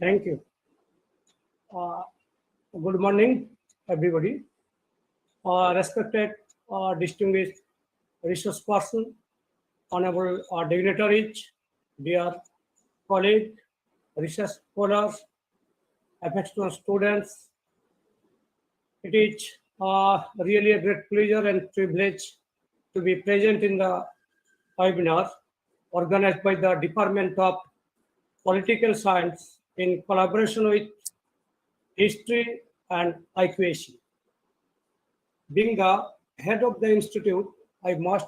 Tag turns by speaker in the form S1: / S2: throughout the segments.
S1: Thank you. Uh, Good morning, everybody. Respected, distinguished resource person, honorable dignitaries, dear colleague, research scholars, affectionate students. It is really a great pleasure and privilege to be present in the webinar organized by the Department of Political Science in collaboration with History and IQAC. Being the head of the institute, I must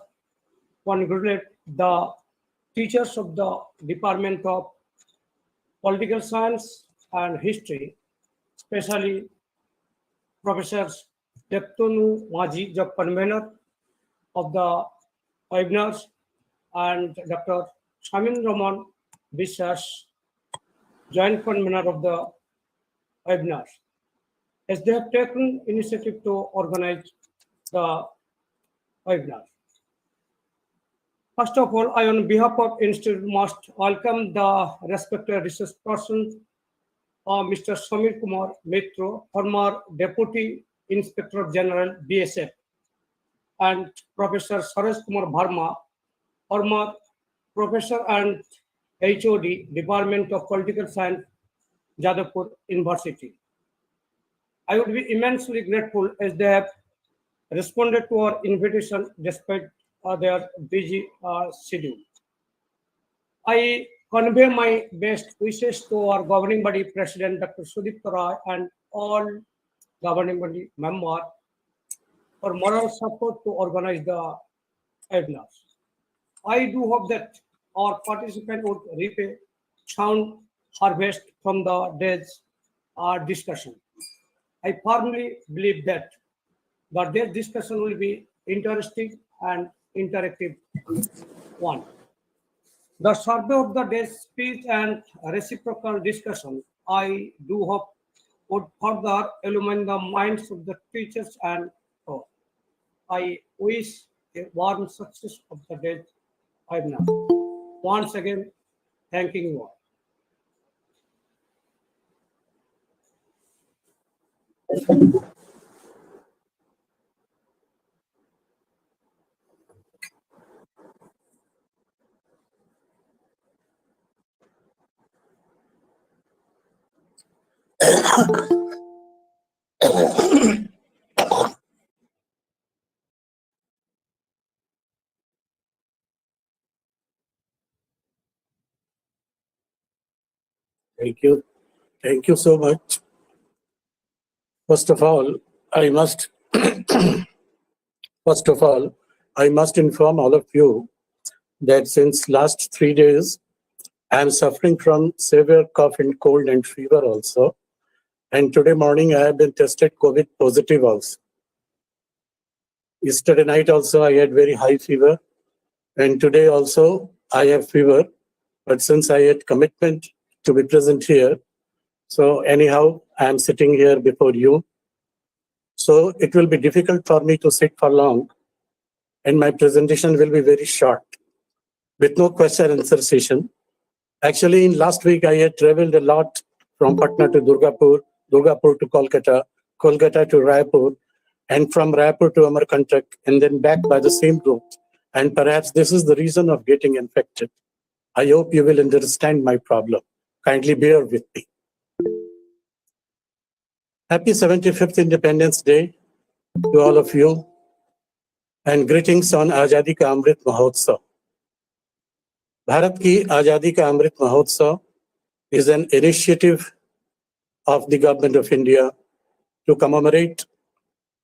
S1: congratulate the teachers of the Department of Political Science and History, especially Professors Dektonu Maji, the convener of the webinars, and Dr. Shamin Rahman Biswas, joint convener of the webinars, as they have taken initiative to organize the webinar. First of all, I, on behalf of Institute, must welcome the respected research person, Mr. Samir Kumar Mitro, former Deputy Inspector General, BSF, and Professor Saresh Kumar Bharma, former Professor and HOD, Department of Political Science, Jadavpur University. I would be immensely grateful as they have responded to our invitation despite their busy schedule. I convey my best wishes to our governing body president, Dr. Sudip Rai, and all governing body members for moral support to organize the webinars. I do hope that our participants would reap a sound harvest from the day's discussion. I firmly believe that day's discussion will be interesting and interactive one. The survey of the day's speech and reciprocal discussion, I do hope, would further illumine the minds of the teachers and all. I wish a warm success of the day's webinar. Once again, thanking you all.
S2: Thank you. Thank you so much. First of all, I must inform all of you that since last 3 days, I am suffering from severe cough and cold and fever also. And today morning, I have been tested COVID positive also. Yesterday night also, I had very high fever. And today also, I have fever. But since I had commitment to be present here, so anyhow, I am sitting here before you. So it will be difficult for me to sit for long. And my presentation will be very short, with no question and answer session. Actually, in last week, I had traveled a lot from Patna to Durgapur, Durgapur to Kolkata, Kolkata to Raipur, and from Raipur to Amarkantak, and then back by the same route. And perhaps this is the reason of getting infected. I hope you will understand my problem. Kindly bear with me. Happy 75th Independence Day to all of you, and greetings on Azadi Ka Amrit Mahotsav. Bharat Ki Azadi Ka Amrit Mahotsav is an initiative of the Government of India to commemorate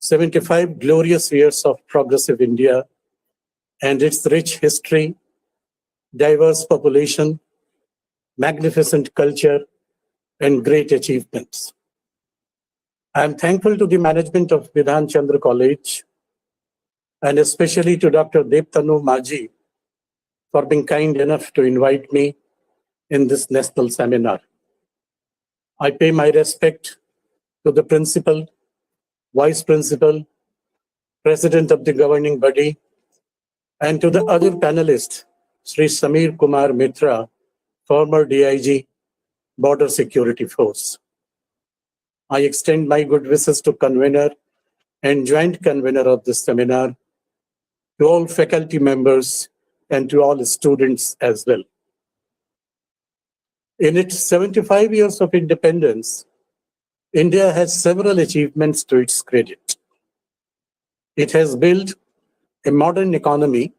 S2: 75 glorious years of progressive India and its rich history, diverse population, magnificent culture, and great achievements. I am thankful to the management of Vidhan Chandra College and especially to Dr. Deptanu Maji for being kind enough to invite me in this national seminar. I pay my respect to the principal, vice principal, president of the governing body, and to the other panelists, Sri Samir Kumar Mitra, former DIG, Border Security Force. I extend my good wishes to convener and joint convener of this seminar, to all faculty members, and to all students as well. In its 75 years of independence, India has several achievements to its credit. It has built a modern economy,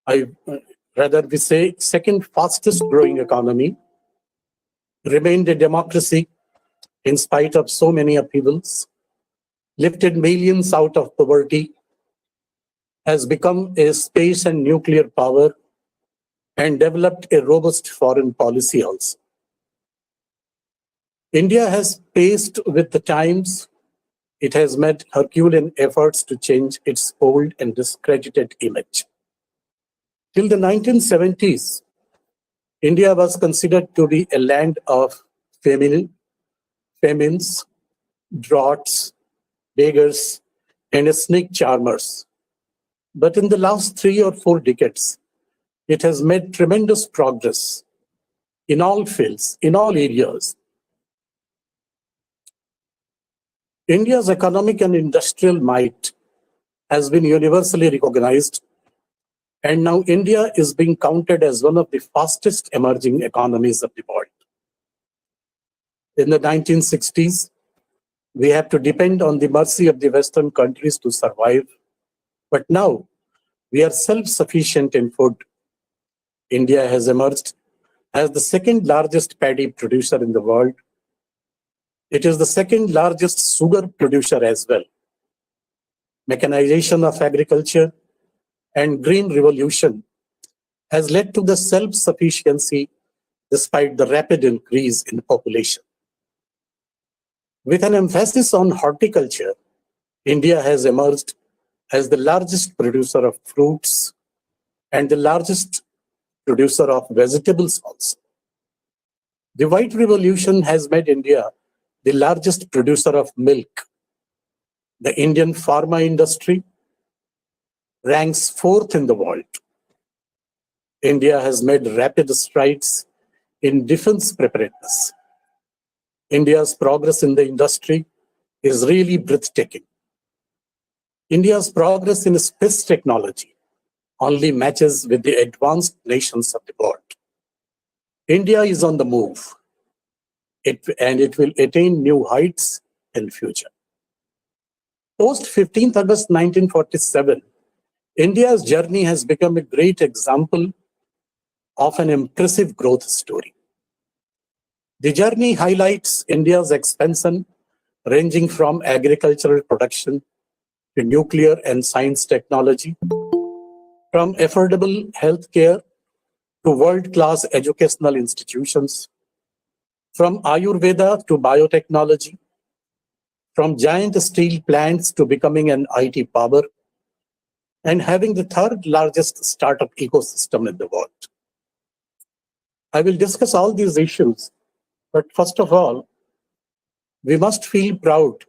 S2: rather we say second fastest growing economy, remained a democracy in spite of so many upheavals, lifted millions out of poverty, has become a space and nuclear power, and developed a robust foreign policy also. India has paced with the times. It has made Herculean efforts to change its old and discredited image. Till the 1970s, India was considered to be a land of famines, droughts, beggars, and snake charmers. But in the last 3 or 4 decades, it has made tremendous progress in all fields, in all areas. India's economic and industrial might has been universally recognized, and now India is being counted as one of the fastest emerging economies of the world. In the 1960s, we had to depend on the mercy of the Western countries to survive, but now we are self-sufficient in food. India has emerged as the second largest paddy producer in the world. It is the second largest sugar producer as well. Mechanization of agriculture and green revolution has led to the self-sufficiency despite the rapid increase in population. With an emphasis on horticulture, India has emerged as the largest producer of fruits and the largest producer of vegetables also. The White Revolution has made India the largest producer of milk. The Indian pharma industry ranks 4th in the world. India has made rapid strides in defense preparedness. India's progress in the industry is really breathtaking. India's progress in space technology only matches with the advanced nations of the world. India is on the move, and it will attain new heights in future. Post 15th August 1947, India's journey has become a great example of an impressive growth story. The journey highlights India's expansion ranging from agricultural production to nuclear and science technology, from affordable healthcare to world-class educational institutions, from Ayurveda to biotechnology, from giant steel plants to becoming an IT power, and having the 3rd largest startup ecosystem in the world. I will discuss all these issues, but first of all, we must feel proud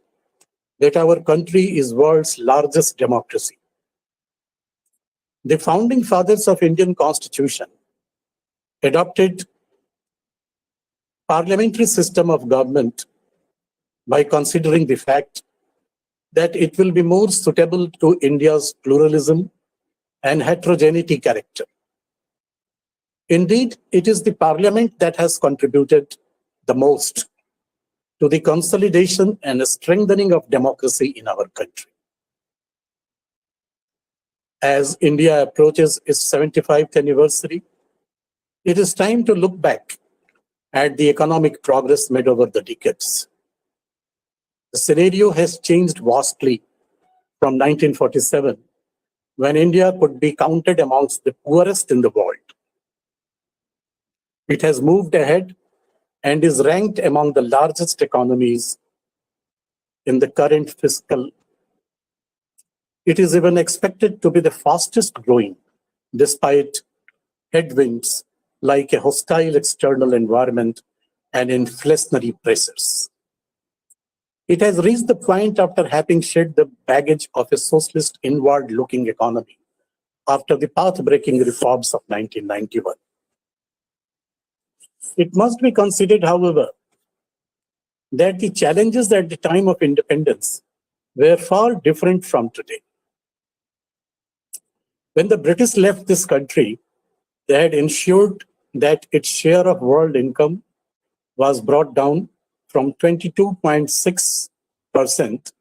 S2: that our country is world's largest democracy. The founding fathers of Indian Constitution adopted parliamentary system of government by considering the fact that it will be more suitable to India's pluralism and heterogeneity character. Indeed, it is the parliament that has contributed the most to the consolidation and strengthening of democracy in our country. As India approaches its 75th anniversary, it is time to look back at the economic progress made over the decades. The scenario has changed vastly from 1947, when India could be counted amongst the poorest in the world. It has moved ahead and is ranked among the largest economies in the current fiscal. It is even expected to be the fastest growing, despite headwinds like a hostile external environment and inflationary pressures. It has reached the point after having shed the baggage of a socialist inward-looking economy after the path-breaking reforms of 1991. It must be considered, however, that the challenges at the time of independence were far different from today. When the British left this country, they had ensured that its share of world income was brought down from 22.6%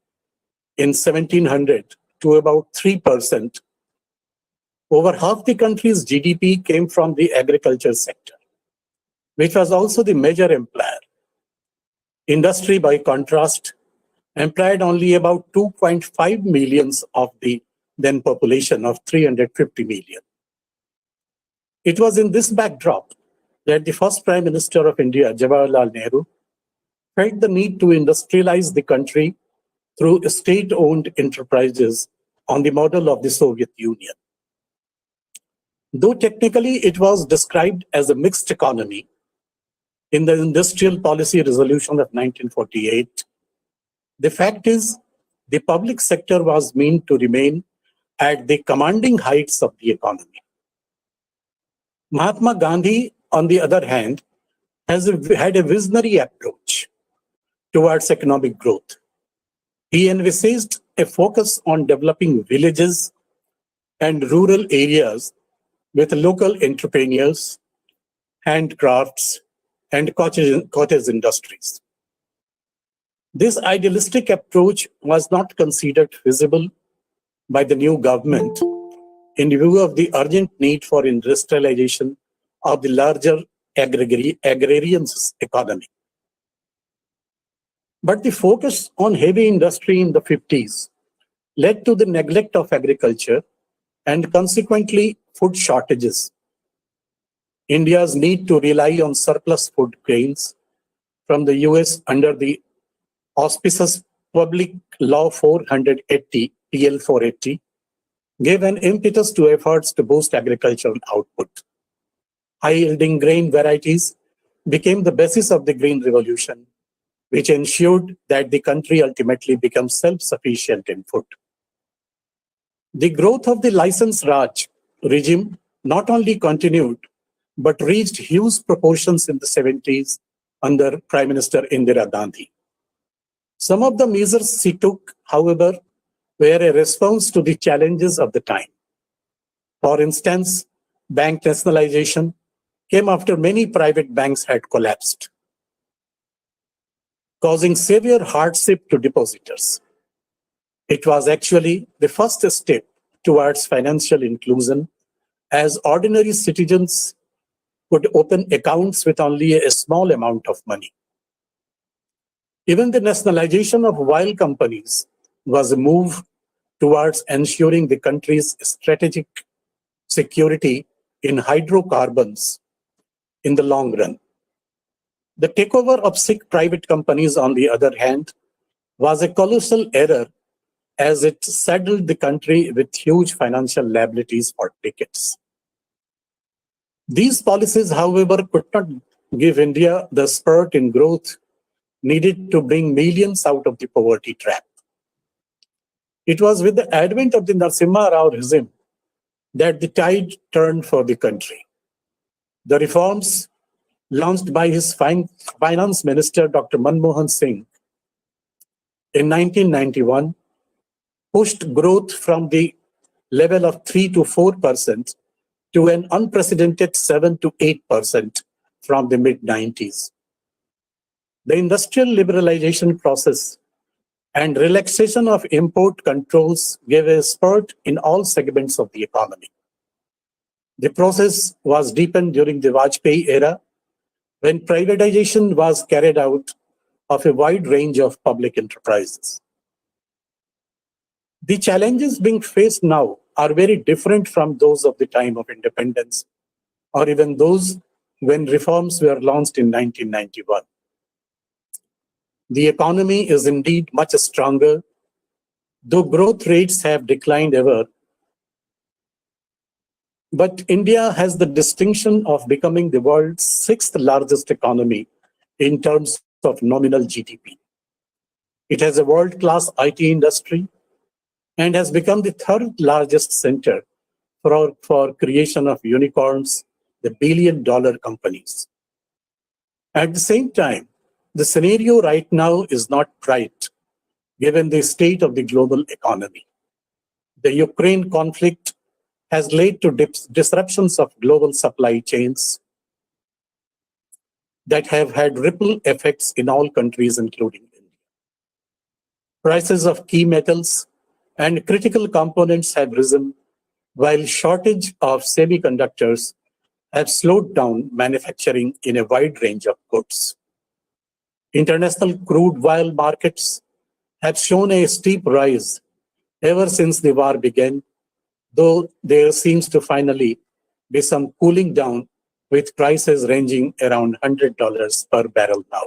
S2: in 1700 to about 3%. Over half the country's GDP came from the agriculture sector, which was also the major employer. Industry, by contrast, employed only about 2.5 millions of the then population of 350 million. It was in this backdrop that the first Prime Minister of India, Jawaharlal Nehru, felt the need to industrialize the country through state-owned enterprises on the model of the Soviet Union. Though technically it was described as a mixed economy in the Industrial Policy Resolution of 1948, the fact is the public sector was meant to remain at the commanding heights of the economy. Mahatma Gandhi, on the other hand, had a visionary approach towards economic growth. He envisaged a focus on developing villages and rural areas with local entrepreneurs, handcrafts, and cottage industries. This idealistic approach was not considered feasible by the new government in view of the urgent need for industrialization of the larger agrarian economy. But the focus on heavy industry in the 50s led to the neglect of agriculture and consequently food shortages. India's need to rely on surplus food grains from the US under the auspicious Public Law 480, PL 480, gave an impetus to efforts to boost agricultural output. High-yielding grain varieties became the basis of the Green Revolution, which ensured that the country ultimately became self-sufficient in food. The growth of the License Raj regime not only continued, but reached huge proportions in the 70s under Prime Minister Indira Gandhi. Some of the measures she took, however, were a response to the challenges of the time. For instance, bank nationalization came after many private banks had collapsed, causing severe hardship to depositors. It was actually the first step towards financial inclusion, as ordinary citizens could open accounts with only a small amount of money. Even the nationalization of oil companies was a move towards ensuring the country's strategic security in hydrocarbons in the long run. The takeover of Sikh private companies, on the other hand, was a colossal error as it saddled the country with huge financial liabilities for decades. These policies, however, could not give India the spurt in growth needed to bring millions out of the poverty trap. It was with the advent of the Narasimha Rao regime that the tide turned for the country. The reforms launched by his finance minister, Dr. Manmohan Singh, in 1991 pushed growth from the level of 3 to 4% to an unprecedented 7 to 8% from the mid-90s. The industrial liberalization process and relaxation of import controls gave a spurt in all segments of the economy. The process was deepened during the Vajpayee era, when privatization was carried out of a wide range of public enterprises. The challenges being faced now are very different from those of the time of independence, or even those when reforms were launched in 1991. The economy is indeed much stronger, though growth rates have declined ever. But India has the distinction of becoming the world's sixth largest economy in terms of nominal GDP. It has a world-class IT industry and has become the third largest center for creation of unicorns, the billion-dollar companies. At the same time, the scenario right now is not bright given the state of the global economy. The Ukraine conflict has led to disruptions of global supply chains that have had ripple effects in all countries, including India. Prices of key metals and critical components have risen, while shortage of semiconductors have slowed down manufacturing in a wide range of goods. International crude oil markets have shown a steep rise ever since the war began, though there seems to finally be some cooling down with prices ranging around $100 per barrel now.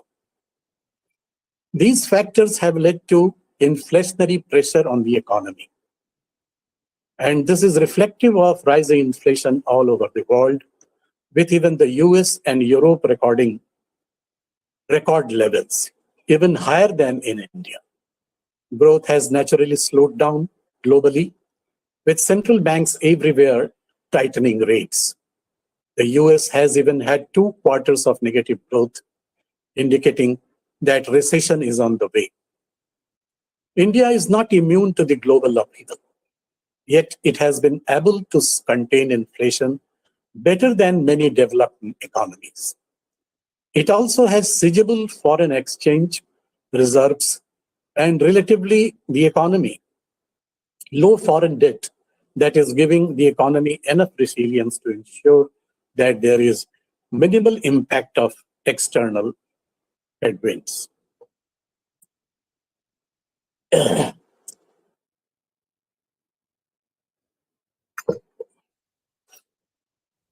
S2: These factors have led to inflationary pressure on the economy. And this is reflective of rising inflation all over the world, with even the US and Europe recording record levels, even higher than in India. Growth has naturally slowed down globally, with central banks everywhere tightening rates. The US has even had 2 quarters of negative growth, indicating that recession is on the way. India is not immune to the global upheaval, yet it has been able to contain inflation better than many developed economies. It also has sizable foreign exchange reserves and relatively the economy low foreign debt that is giving the economy enough resilience to ensure that there is minimal impact of external headwinds.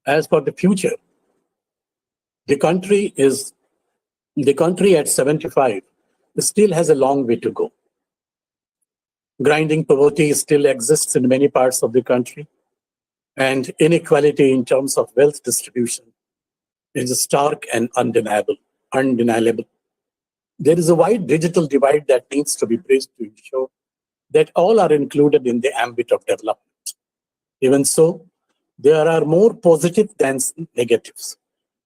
S2: As for the future, the country is the country at 75 still has a long way to go. Grinding poverty still exists in many parts of the country, and inequality in terms of wealth distribution is stark and undeniable. There is a wide digital divide that needs to be bridged to ensure that all are included in the ambit of development. Even so, there are more positives than negatives,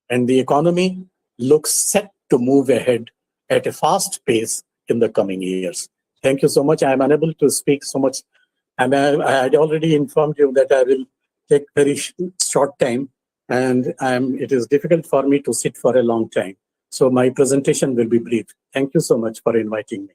S2: and the economy looks set to move ahead at a fast pace in the coming years. Thank you so much. I am unable to speak so much. I had already informed you that I will take very short time, and it is difficult for me to sit for a long time. So my presentation will be brief. Thank you so much for inviting me.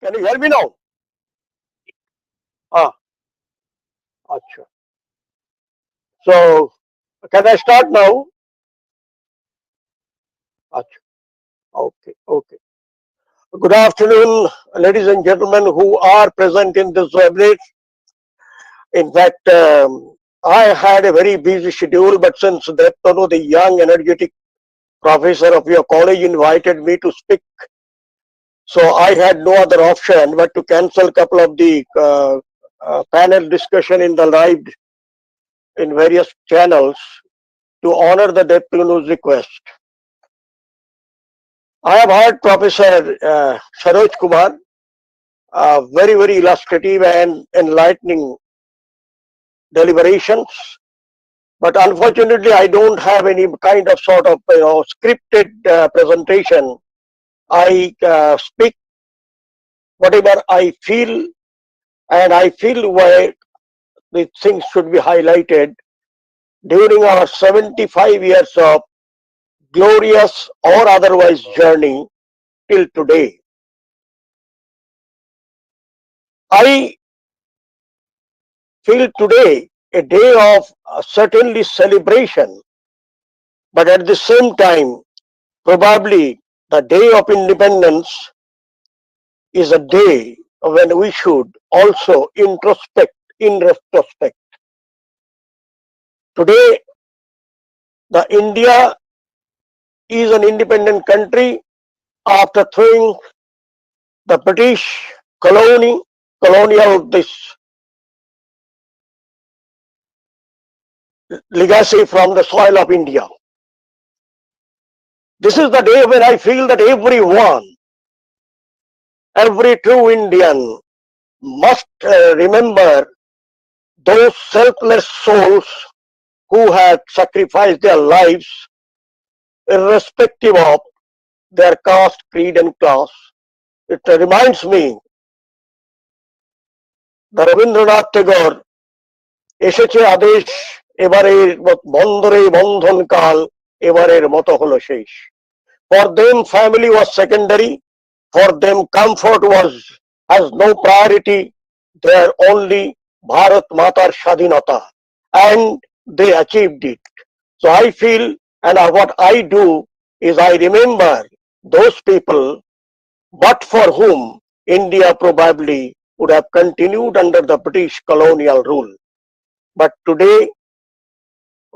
S3: Can you hear me now? Ah, acha. So, can I start now? Acha. Okay, okay. Good afternoon, ladies and gentlemen who are present in this webinar. In fact, I had a very busy schedule, but since Deptano, the young, energetic professor of your college, invited me to speak, so I had no other option but to cancel a couple of the panel discussion in the live in various channels to honor the Deptano's request. I have heard Professor Saroj Kumar, very, very illustrative and enlightening deliberations. But unfortunately, I don't have any kind of sort of scripted presentation. I speak whatever I feel, and I feel why the things should be highlighted during our 75 years of glorious or otherwise journey till today. I feel today a day of certainly celebration, but at the same time, probably the day of independence is a day when we should also introspect in retrospect. Today, the India is an independent country after throwing the British colonial this legacy from the soil of India. This is the day when I feel that everyone, every true Indian must remember those selfless souls who have sacrificed their lives irrespective of their caste, creed and class. It reminds me that Rabindranath Tagore এসেছে আদেশ এবারের বন্দরে বন্ধন কাল এবারের মতো হলো শেষ. For them family was secondary, for them comfort has no priority, their only Bharat Matar Shadhinata, and they achieved it. So I feel, and what I do is I remember those people but for whom India probably would have continued under the British colonial rule. But today,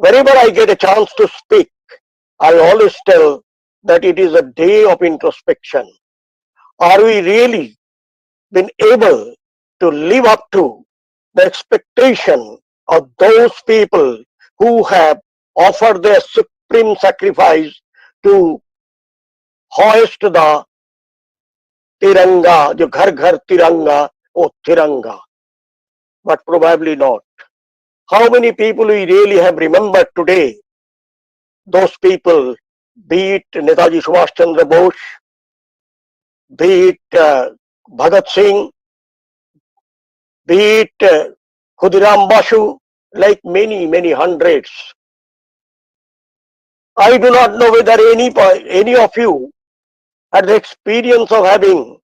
S3: whenever I get a chance to speak, I always tell that it is a day of introspection. Are we really been able to live up to the expectation of those people who have offered their supreme sacrifice to hoist the Tiranga, the Ghar Ghar Tiranga or Tiranga? But probably not. How many people we really have remembered today? Those people, be it Netaji Subhash Chandra Bose, be it Bhagat Singh, be it Khudiram Basu, like many, many hundreds. I do not know whether any of you had the experience of having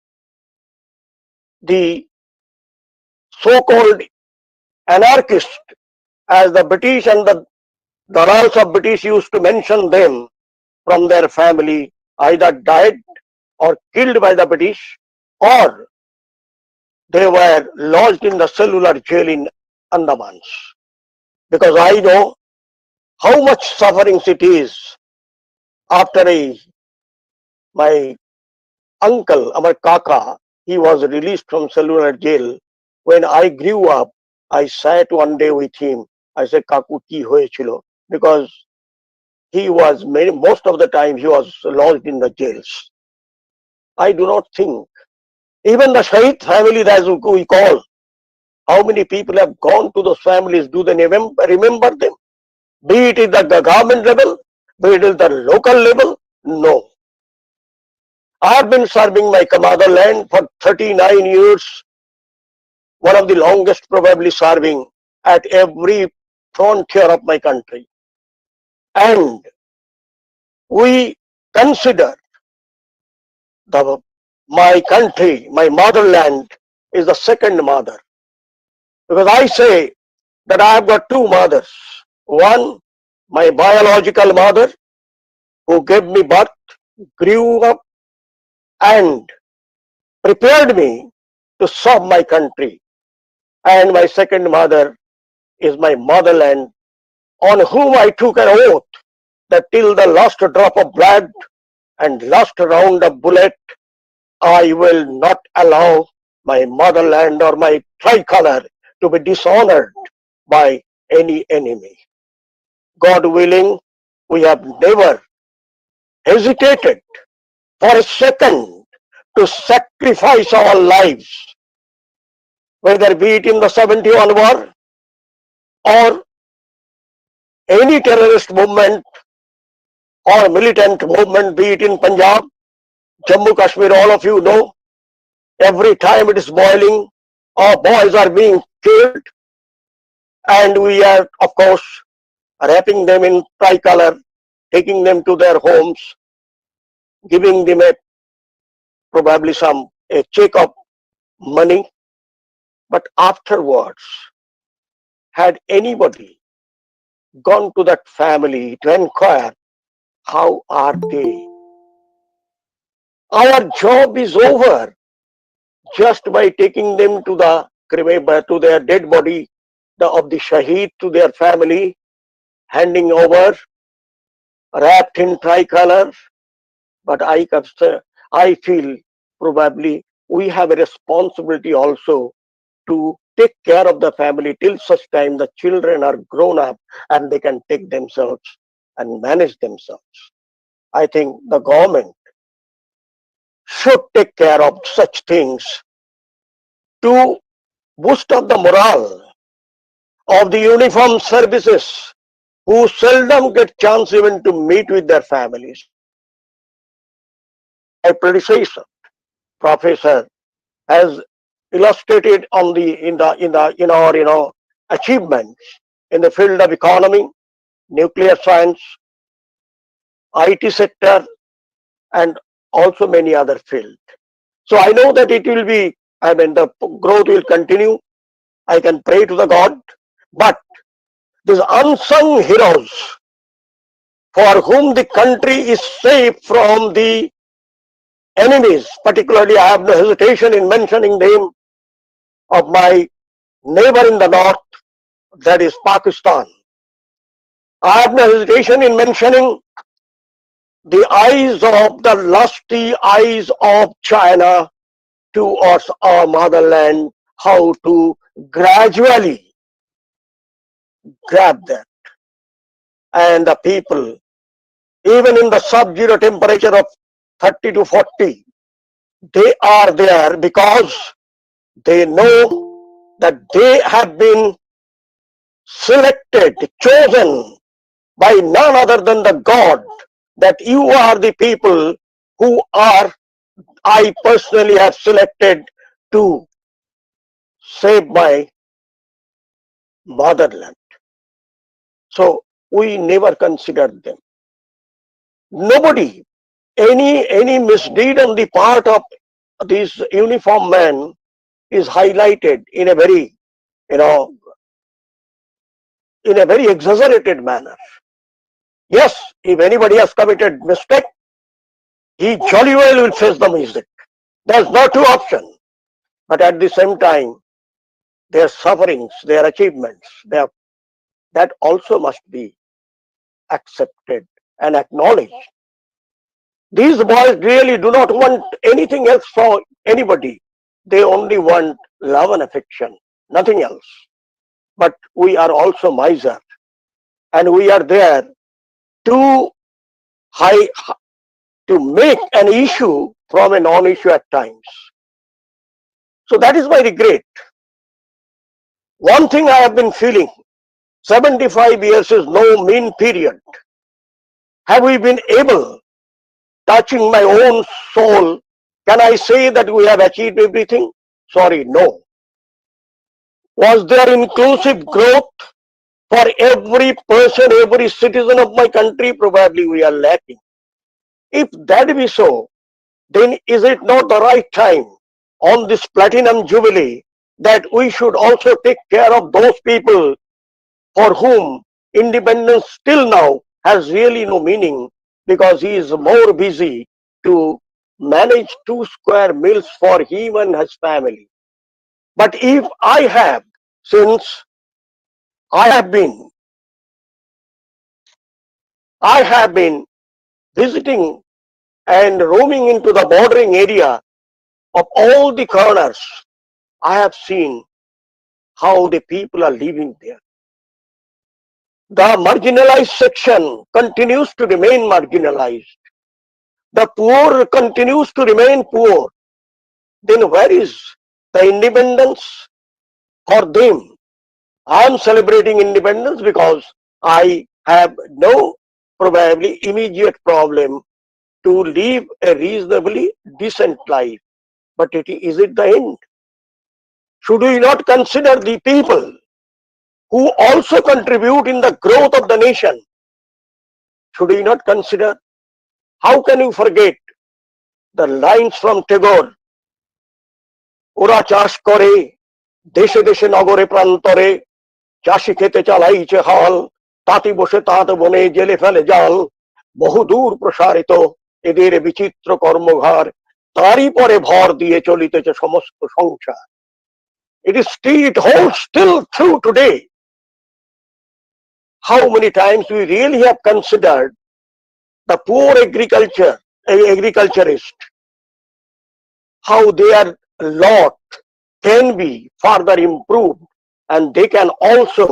S3: the so-called anarchist, as the British and the dalals of British used to mention them, from their family either died or killed by the British, or they were lodged in the cellular jail in Andamans. Because I know how much suffering it is after my uncle, our kaka, he was released from cellular jail. When I grew up, I sat one day with him. I said, Kaku, ki hoyechilo? Because he was most of the time he was lodged in the jails. I do not think, even the Shahid family that we call, how many people have gone to those families? Do they remember them? Be it at the government level, be it at the local level? No. I have been serving my motherland for 39 years, one of the longest probably serving at every frontier of my country. And we consider the my country, my motherland is the second mother. Because I say that I have got two mothers. One, my biological mother who gave me birth, grew up and prepared me to serve my country. And my second mother is my motherland, on whom I took an oath that till the last drop of blood and last round of bullet, I will not allow my motherland or my tricolor to be dishonored by any enemy. God willing, we have never hesitated for a second to sacrifice our lives, whether be it in the 71 war or any terrorist movement or militant movement, be it in Punjab, Jammu Kashmir, all of you know, every time it is boiling, our boys are being killed, and we are, of course, wrapping them in tricolor, taking them to their homes, giving them probably a check of money. But afterwards, had anybody gone to that family to inquire how are they? Our job is over just by taking them to their dead body of the shaheed to their family, handing over, wrapped in tricolor. But I feel probably we have a responsibility also to take care of the family till such time the children are grown up and they can take themselves and manage themselves. I think the government should take care of such things to boost up the morale of the uniformed services who seldom get chance even to meet with their families. My predecessor, Professor, has illustrated on in our achievements in the field of economy, nuclear science, IT sector, and also many other fields. So I know that it will be, the growth will continue. I can pray to the God, but these unsung heroes for whom the country is safe from the enemies, particularly I have no hesitation in mentioning the name of my neighbor in the north, that is Pakistan. I have no hesitation in mentioning the eyes of the lusty eyes of China towards our motherland, how to gradually grab that. And the people, even in the sub-zero temperature of 30 to 40, they are there because they know that they have been selected, chosen by none other than the God, that you are the people who I personally have selected to save my motherland. So we never considered them. Nobody, any misdeed on the part of these uniformed men is highlighted in a very, in a very exaggerated manner. Yes, if anybody has committed mistake, he jolly well will face the music. There's no two option. But at the same time, their sufferings, their achievements, that also must be accepted and acknowledged. These boys really do not want anything else from anybody. They only want love and affection, nothing else. But we are also miser, and we are there to make an issue from a non-issue at times. So that is my regret. One thing I have been feeling, 75 years is no mean period. Have we been able, touching my own soul, can I say that we have achieved everything? Sorry, no. Was there inclusive growth for every person, every citizen of my country? Probably we are lacking. If that be so, then is it not the right time on this platinum jubilee that we should also take care of those people for whom independence still now has really no meaning, because he is more busy to manage 2 square meals for him and his family. But if I have, since I have been, I have been visiting and roaming into the bordering area of all the corners, I have seen how the people are living there. The marginalized section continues to remain marginalized. The poor continues to remain poor. Then where is the independence for them? I am celebrating independence because I have no probably immediate problem to live a reasonably decent life. But is it the end? Should we not consider the people who also contribute in the growth of the nation? Should we not consider? How can you forget the lines from Tagore? ওরা চাষ করে দেশে দেশে নগরে প্রান্তরে, চাষি খেতে চালাইছে হাল, তাঁতি বসে তাঁত বনে জেলে ফেলে জাল, বহুদূর প্রসারিত এদের বিচিত্র কর্মভার, তারই পরে ভর দিয়ে চলিতেছে সমস্ত সংসার। It holds still true today. How many times we really have considered the poor agriculturist, how their lot can be further improved, and they can also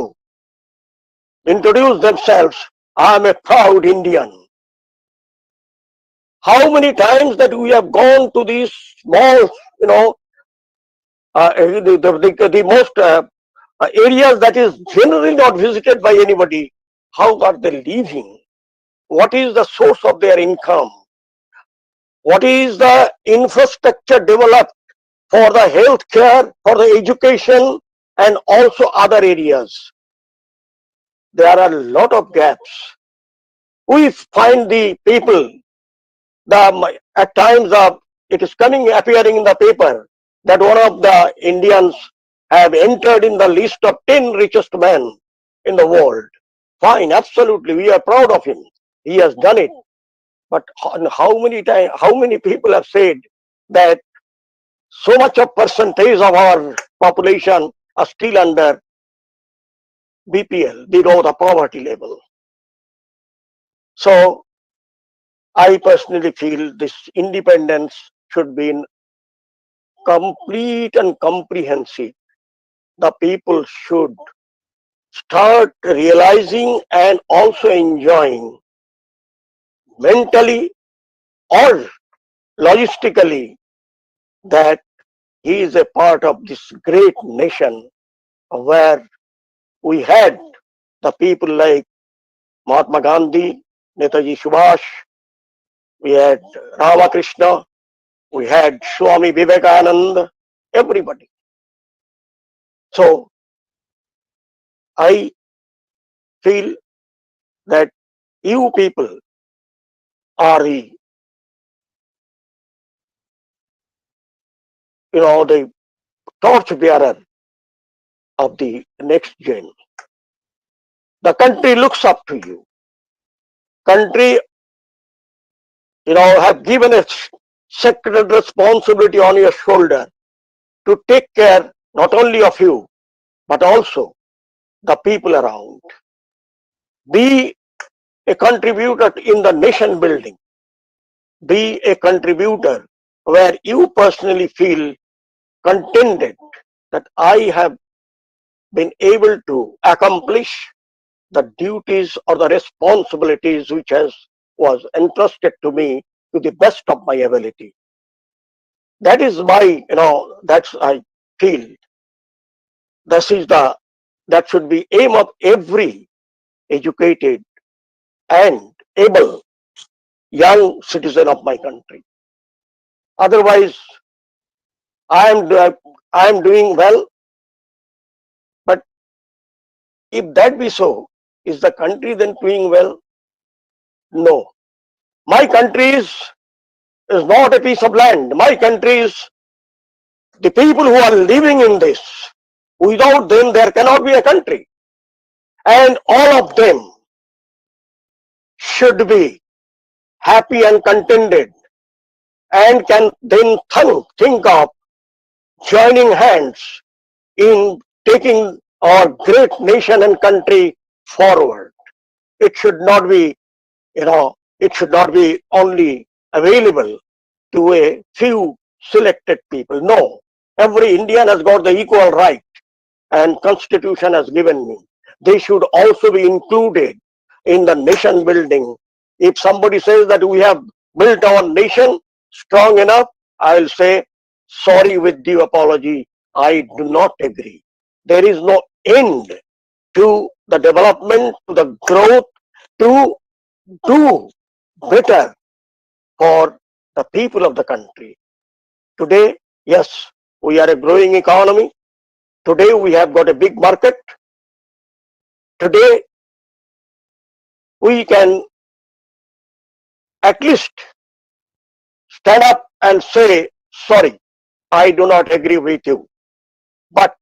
S3: introduce themselves, I am a proud Indian. How many times that we have gone to these small, the most areas that is generally not visited by anybody. How are they living? What is the source of their income? What is the infrastructure developed for the health care, for the education, and also other areas? There are a lot of gaps. We find the people, at times it is appearing in the paper that one of the Indians have entered in the list of 10 richest men in the world. Fine, absolutely, we are proud of him. He has done it. But how many people have said that so much of percentage of our population are still under BPL, below the poverty level? So I personally feel this independence should be complete and comprehensive. The people should start realizing and also enjoying mentally or logistically that he is a part of this great nation where we had the people like Mahatma Gandhi, Netaji Subhash, we had Ramakrishna, we had Swami Vivekananda, everybody. So I feel that you people are the torch bearer of the next gen. The country looks up to you. Country, have given a sacred responsibility on your shoulder to take care not only of you, but also the people around. Be a contributor in the nation building. Be a contributor where you personally feel contented that I have been able to accomplish the duties or the responsibilities which was entrusted to me to the best of my ability. That is my, that's I feel that should be aim of every educated and able young citizen of my country. Otherwise, I am doing well, but if that be so, is the country then doing well? No. My country is is not a piece of land. My country is the people who are living in this. Without them, there cannot be a country. And all of them should be happy and contented and can then think of joining hands in taking our great nation and country forward. It should not be, it should not be only available to a few selected people. No, every Indian has got the equal right and constitution has given me. They should also be included in the nation building. If somebody says that we have built our nation strong enough, I'll say, sorry, with due apology, I do not agree. There is no end to the development, to the growth, to do better for the people of the country. Today, yes, we are a growing economy. Today, we have got a big market. Today, we can at least stand up and say, sorry, I do not agree with you. But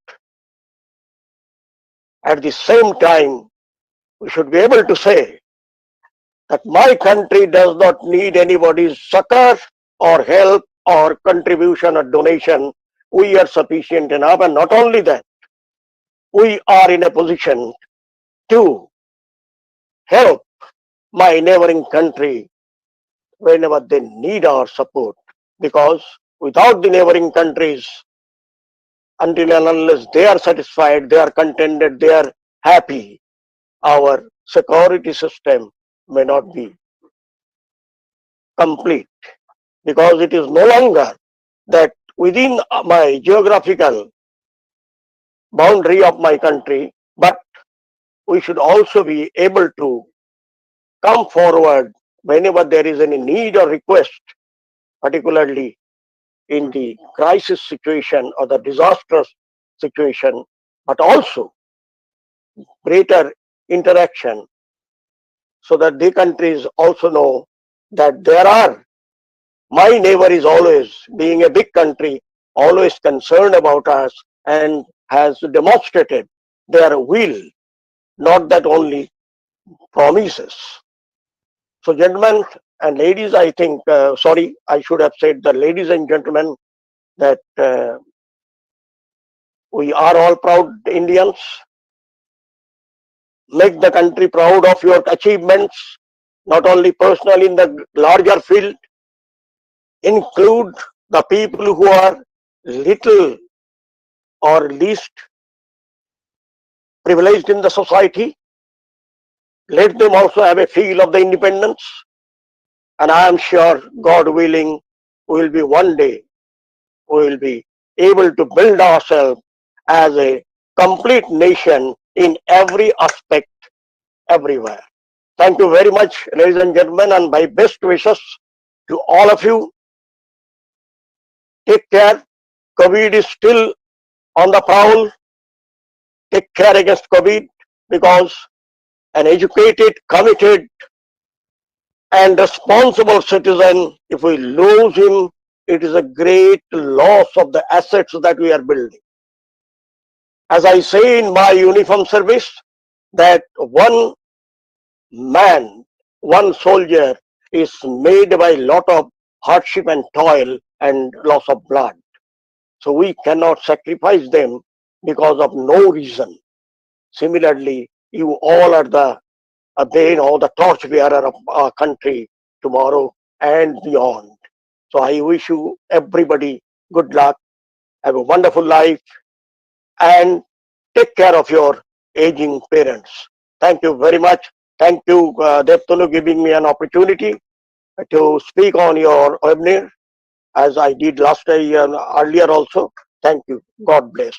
S3: at the same time, we should be able to say that my country does not need anybody's succor or help or contribution or donation. We are sufficient enough, and not only that, we are in a position to help my neighboring country whenever they need our support. Because without the neighboring countries, until and unless they are satisfied, they are contented, they are happy, our security system may not be complete. Because it is no longer that within my geographical boundary of my country, but we should also be able to come forward whenever there is any need or request, particularly in the crisis situation or the disastrous situation, but also greater interaction so that the countries also know that there are, my neighbor is always, being a big country, always concerned about us and has demonstrated their will, not that only promises. So, gentlemen and ladies, I think, sorry, I should have said the ladies and gentlemen, that we are all proud Indians. Make the country proud of your achievements, not only personally in the larger field. Include the people who are little or least privileged in the society. Let them also have a feel of the independence. And I am sure, God willing, we will be one day, we will be able to build ourselves as a complete nation in every aspect, everywhere. Thank you very much, ladies and gentlemen, and my best wishes to all of you. Take care. COVID is still on the prowl. Take care against COVID, because an educated, committed, and responsible citizen, if we lose him, it is a great loss of the assets that we are building. As I say in my uniform service, that one man, one soldier is made by a lot of hardship and toil and loss of blood. So we cannot sacrifice them because of no reason. Similarly, you all are the the torchbearer of our country tomorrow and beyond. So I wish you everybody good luck, have a wonderful life, and take care of your aging parents. Thank you very much. Thank you, Devtanu, giving me an opportunity to speak on your webinar, as I did last year earlier also. Thank you. God bless.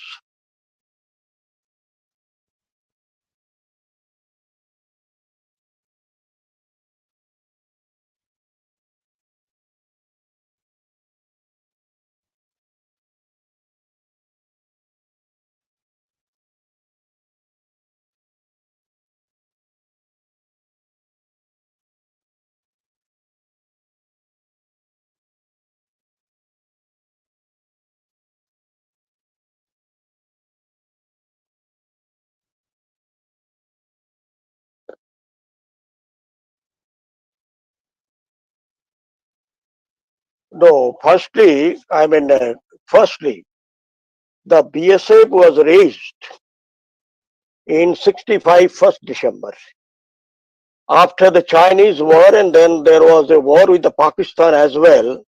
S3: No, firstly, the BSF was raised in 65 1st December. After the Chinese war, and then there was a war with the Pakistan as well.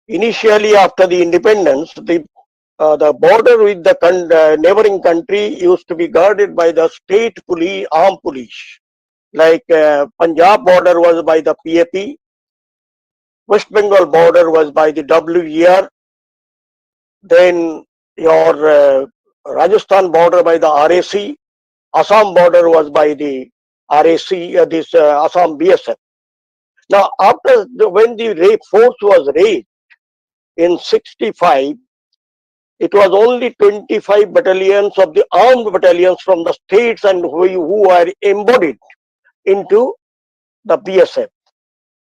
S3: Initially, after the independence, the border with the neighboring country used to be guarded by the state police, armed police. Like Punjab border was by the PAP, West Bengal border was by the WER, then your Rajasthan border by the RAC, Assam border was by the RAC, Assam BSF. Now, when the force was raised in 65, it was only 25 battalions of the armed battalions from the states and who are embodied into the BSF.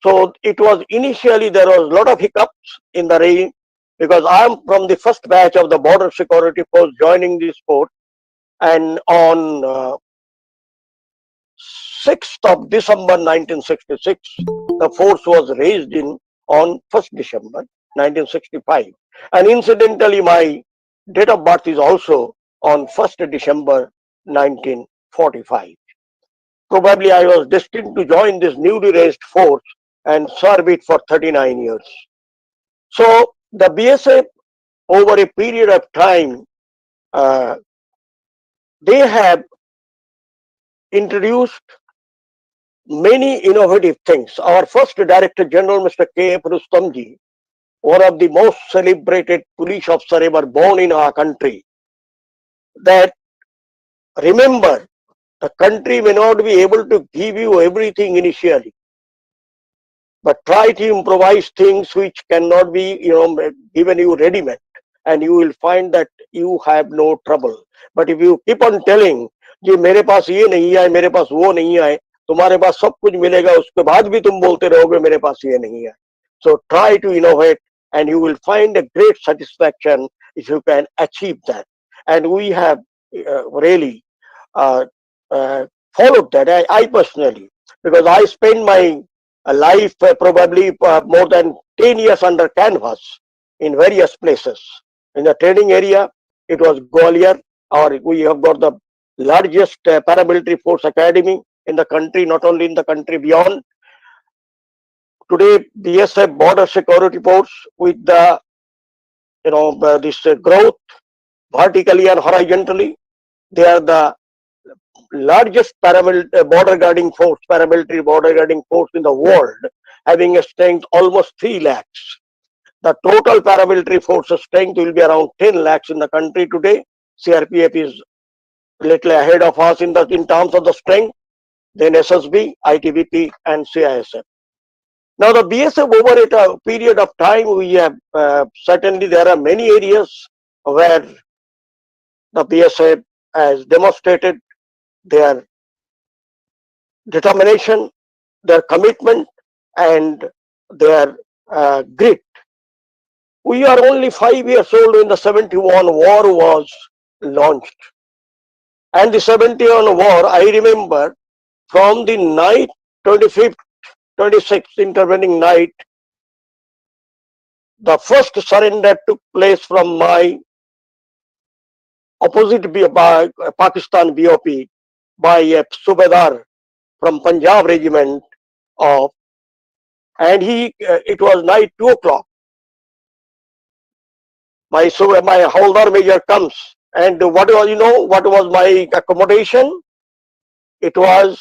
S3: So it was initially there was a lot of hiccups in the rain because I am from the first batch of the border security force joining this force, and on 6th of December 1966, the force was raised on 1st December 1965. And incidentally, my date of birth is also on 1st December 1945. Probably I was destined to join this newly raised force and serve it for 39 years. So the BSF, over a period of time, they have introduced many innovative things. Our first Director General, Mr. K.F. Rustamji, one of the most celebrated police officer ever born in our country, that remember, the country may not be able to give you everything initially, but try to improvise things which cannot be, given you ready-made, and you will find that you have no trouble. But if you keep on telling, कि मेरे पास ये नहीं है, मेरे पास वो नहीं है, तुम्हारे पास सब कुछ मिलेगा, उसके बाद भी तुम बोलते रहोगे मेरे पास ये नहीं है. So try to innovate, and you will find a great satisfaction if you can achieve that. And we have really followed that. I personally, because I spend my life probably more than 10 years under canvas in various places. In the training area, it was Gwalior, or we have got the largest paramilitary force academy in the country, not only in the country, beyond. Today, BSF border security force with the this growth vertically and horizontally, they are the largest paramilitary border guarding force in the world, having a strength almost 3 lakhs. The total paramilitary force strength will be around 10 lakhs in the country today. CRPF is a little ahead of us in terms of the strength, then SSB, ITBP, and CISF. Now, the BSF, over a period of time, we have certainly there are many areas where the BSF has demonstrated their determination, their commitment, and their grit. We are only 5 years old when the 71 war was launched. And the 71 war, I remember, from the night 25th, 26th intervening night, the first surrender took place from my opposite by Pakistan BOP by a Subedar from Punjab regiment of, and it was night 2 o'clock. My Haldar major comes, and what was my accommodation? It was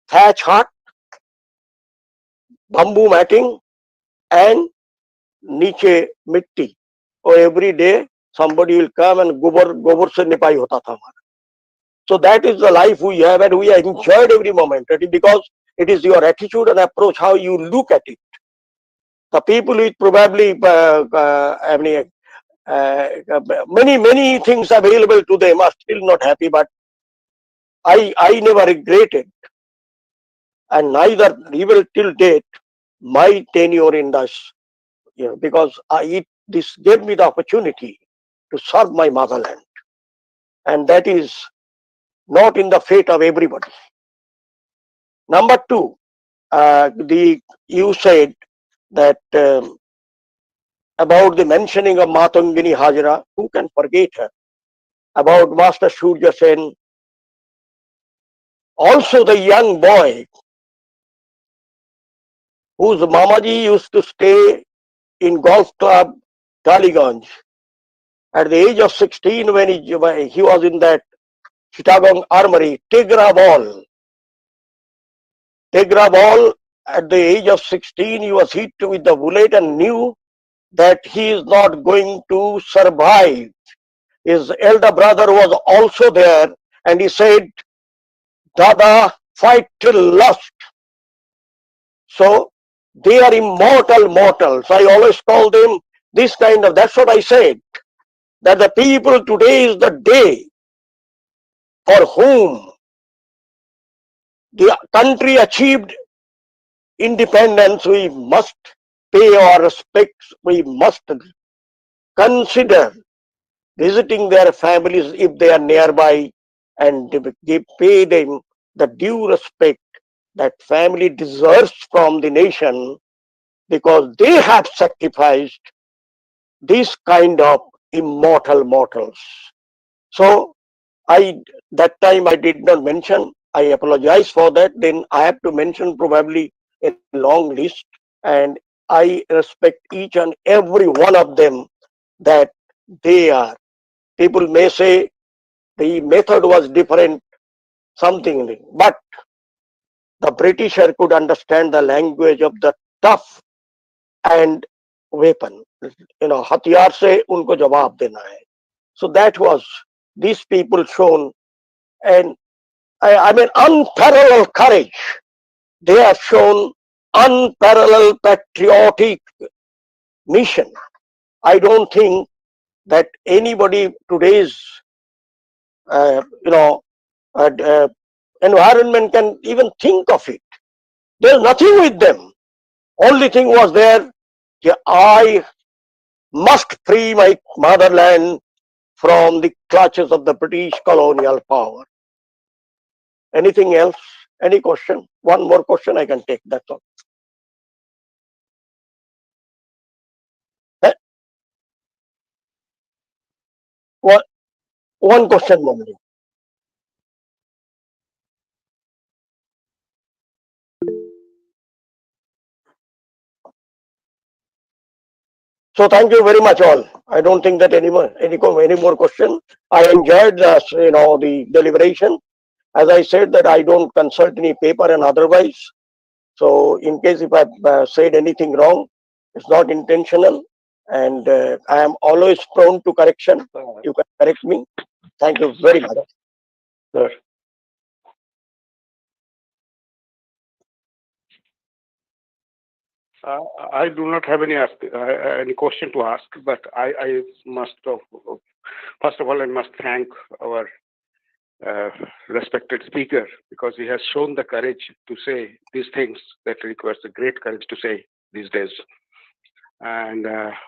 S3: thatch hut, bamboo matting, and niche mitti. Or every day somebody will come and gobar se nipai hota tha hamara. So that is the life we have, and we have enjoyed every moment. Because it is your attitude and approach, how you look at it. The people with probably many things available to them are still not happy, but I never regretted, and neither even till date, my tenure in this, because this gave me the opportunity to serve my motherland, and that is not in the fate of everybody. Number two, you said that about the mentioning of Matangini Hajra. Who can forget her? About Master Surya Sen. Also the young boy whose Mamaji used to stay in golf club Taliganj. At the age of 16, when he was in that Chittagong Armory, Tegra Ball, at the age of 16, he was hit with the bullet and knew that he is not going to survive. His elder brother was also there, and he said, Dada, fight till last. So they are immortal mortals. I always call them this kind of, that's what I said, that the people today is the day for whom the country achieved independence. We must pay our respects. We must consider visiting their families if they are nearby and pay them the due respect that family deserves from the nation, because they have sacrificed this kind of immortal mortals. So that time I did not mention. I apologize for that. Then I have to mention probably a long list, and I respect each and every one of them that they are. People may say the method was different, something, but the Britisher could understand the language of the tough and weapon. हथियार से उनको जवाब देना है. So that was these people shown, and I mean unparalleled courage. They have shown unparalleled patriotic mission. I don't think that anybody today's uh, you know environment can even think of it. There's nothing with them. Only thing was there, I must free my motherland from the clutches of the British colonial power. Anything else? Any question? One more question I can take, that's all. One question only. So thank you very much all. I don't think that any more question. I enjoyed the deliberation. As I said that I don't consult any paper and otherwise. So in case if I said anything wrong, it's not intentional, and I am always prone to correction. You can correct me. Thank you very much, sir.
S4: I do not have any question to ask, but I must, first of all, I must thank our respected speaker, because he has shown the courage to say these things that requires a great courage to say these days. And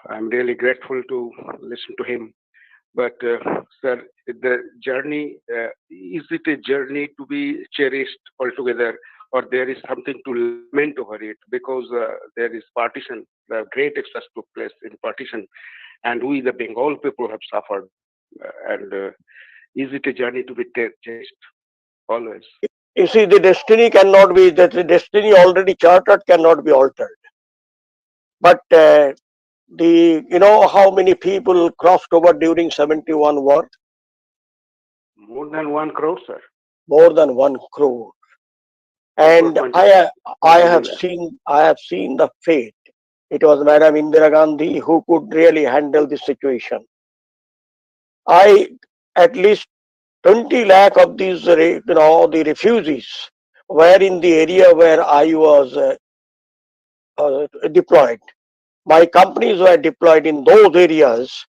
S4: I'm really grateful to listen to him. But sir, the journey, is it a journey to be cherished altogether, or there is something to lament over it? Because there is partition, the great excess took place in partition, and we, the Bengal people, have suffered. And is it a journey to be cherished always?
S3: You see, the destiny cannot be, that the destiny already chartered cannot be altered. But how many people crossed over during 71 war?
S4: More than 1 crore, sir.
S3: More than 1 crore. And I have seen the fate. It was Madam Indira Gandhi who could really handle the situation. At least 20 lakh of these, the refugees were in the area where I was deployed. My companies were deployed in those areas.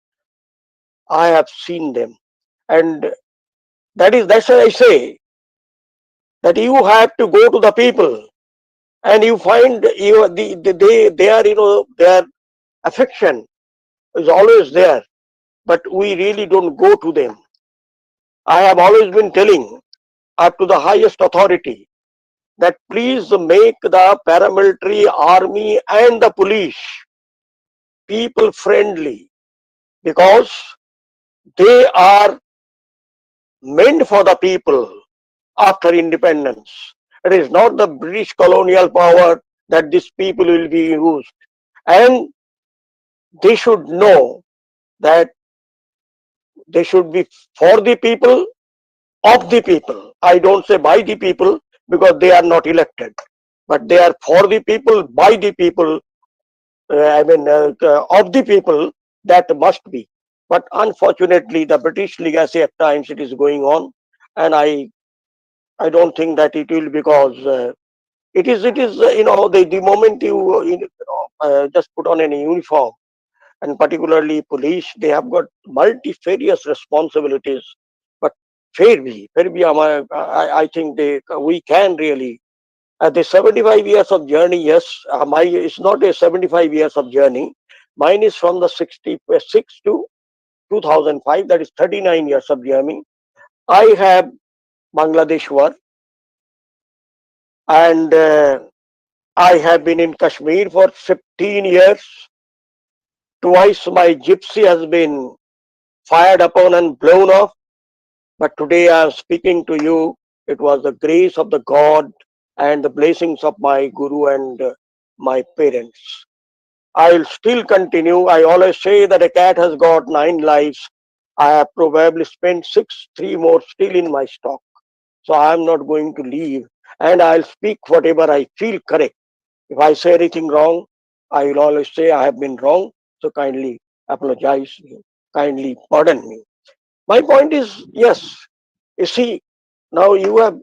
S3: I have seen them, and that's why I say that you have to go to the people, and you find their affection is always there, but we really don't go to them. I have always been telling up to the highest authority that please make the paramilitary army and the police people friendly because they are meant for the people after independence. It is not the British colonial power that these people will be used. And they should know that they should be for the people, of the people. I don't say by the people because they are not elected, but they are for the people, by the people, of the people, that must be. But unfortunately, the British legacy at times it is going on, and I don't think that it will, because it is the moment you just put on any uniform, and particularly police, they have got multifarious responsibilities. But I think we can really, the 75 years of journey, yes, it's not a 75 years of journey. Mine is from the 66 to 2005, that is 39 years of journey. I have Bangladesh war, and I have been in Kashmir for 15 years. Twice my gypsy has been fired upon and blown off. But today I am speaking to you. It was the grace of the God and the blessings of my Guru and my parents. I'll still continue. I always say that a cat has got 9 lives. I have probably spent 6, 3 more still in my stock. So I'm not going to leave, and I'll speak whatever I feel correct. If I say anything wrong, I will always say I have been wrong. So kindly apologize me, kindly pardon me. My point is, yes, you see, now you have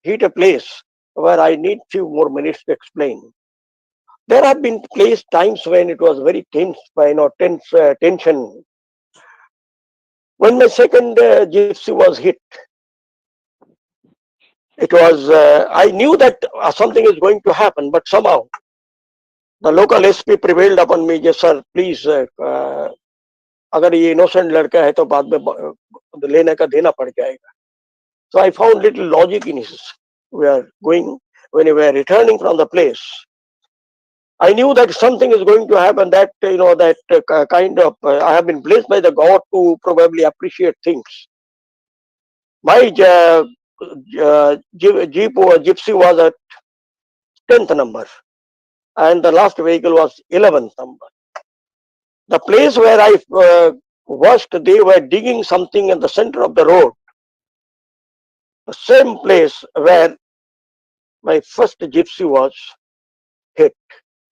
S3: hit a place where I need few more minutes to explain. There have been times when it was very tension. When my second gypsy was hit, it was I knew that something is going to happen, but somehow the local SP prevailed upon me. Just sir, please, अगर ये innocent लड़का है तो बाद में लेने का देना पड़ जाएगा. So I found little logic in his. When we were returning from the place, I knew that something is going to happen. That kind of I have been blessed by the God to probably appreciate things. My jeep or gypsy was at 10th number, and the last vehicle was 11th number. The place where I watched, they were digging something in the center of the road. The same place where my first gypsy was hit.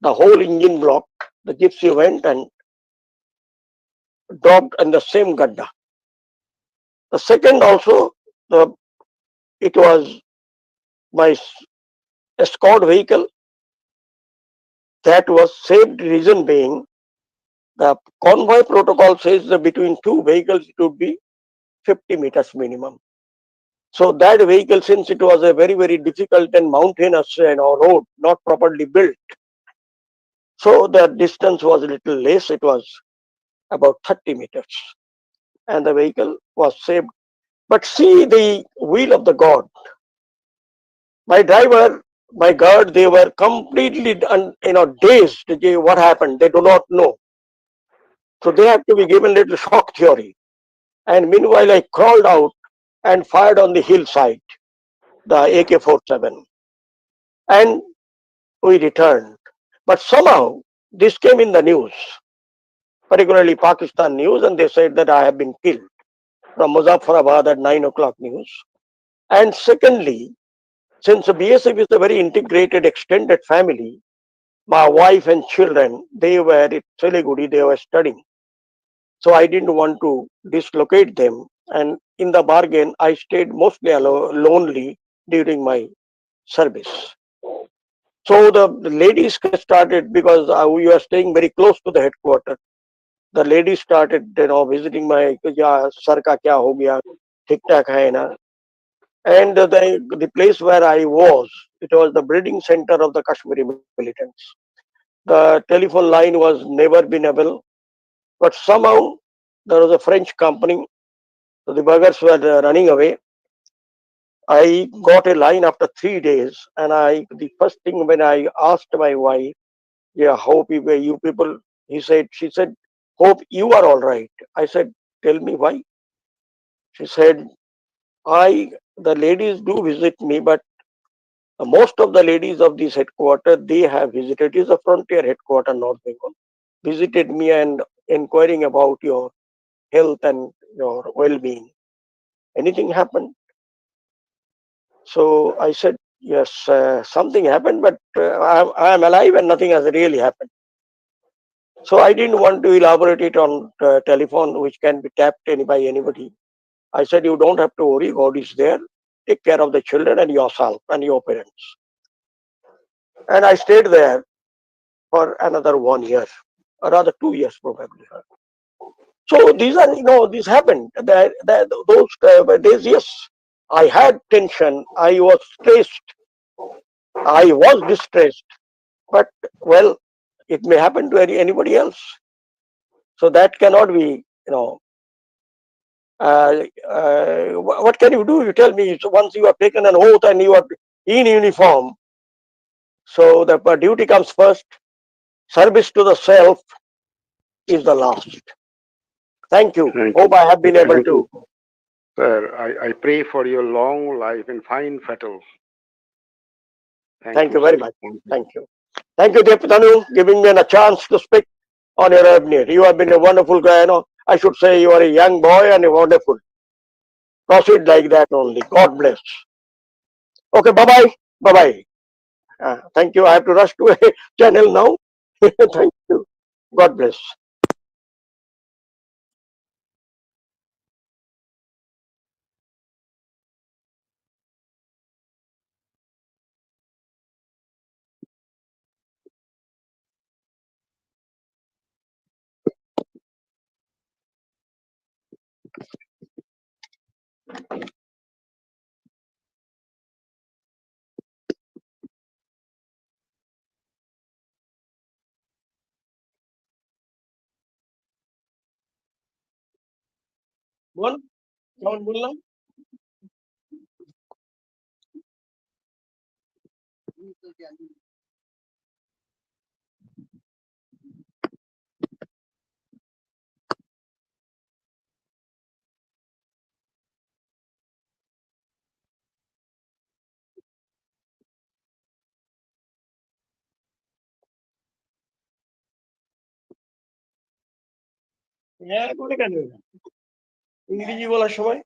S3: The whole engine block, the gypsy went and dropped in the same gadda. The second also, it was my escort vehicle that was saved. Reason being, the convoy protocol says that between two vehicles it would be 50 meters minimum. So that vehicle, since it was a very, very difficult and mountainous road, not properly built, so the distance was a little less. It was about 30 meters, and the vehicle was saved. But see the will of the God. My driver, my guard, they were completely dazed. What happened? They do not know. So they have to be given little shock theory. And meanwhile, I crawled out and fired on the hillside, the AK-47, and we returned. But somehow this came in the news, particularly Pakistan news, and they said that I have been killed from Muzaffarabad at 9 o'clock news. And secondly, since the BSF is a very integrated, extended family, my wife and children, they were at Siliguri, they were studying. So I didn't want to dislocate them. And in the bargain, I stayed mostly lonely during my service. So the ladies started, because we were staying very close to the headquarters. The ladies started, visiting my, sir ka kya ho gaya, thik tak hai na. And the place where I was, it was the breeding center of the Kashmiri militants. The telephone line was never been available, but somehow there was a French company, so the buggers were running away. I got a line after 3 days, and the first thing when I asked my wife yeah, hope you people, she said, hope you are all right. I said, tell me why. She said, the ladies do visit me, but most of the ladies of this headquarters, they have visited. It is a frontier headquarters, North Bengal. Visited me and inquiring about your health and your well-being. Anything happened? So I said, yes, something happened, but I am alive and nothing has really happened. So I didn't want to elaborate it on telephone, which can be tapped by anybody. I said, you don't have to worry. God is there. Take care of the children and yourself and your parents. And I stayed there for another 1 year, or rather 2 years probably. So these are, this happened. Those days, yes, I had tension. I was stressed. I was distressed. But, well, it may happen to anybody else. So that cannot be, what can you do? You tell me. So once you have taken an oath and you are in uniform, so the duty comes first. Service to the self is the last. Thank you.
S4: Thank
S3: Hope
S4: you.
S3: I have been able
S4: Thank
S3: to.
S4: you. Sir, I pray for your long life and fine fettle.
S3: Thank you
S4: sir.
S3: very much. Thank you. Thank you, Deputanu, giving me a chance to speak on your avenue. You have been a wonderful guy. I should say you are a young boy and a wonderful. Proceed like that only. God bless. Okay, bye-bye. Bye-bye. Thank you. I have to rush to a channel now. Thank you. God bless. बोल कौन बोल रहा है? English बोला সময়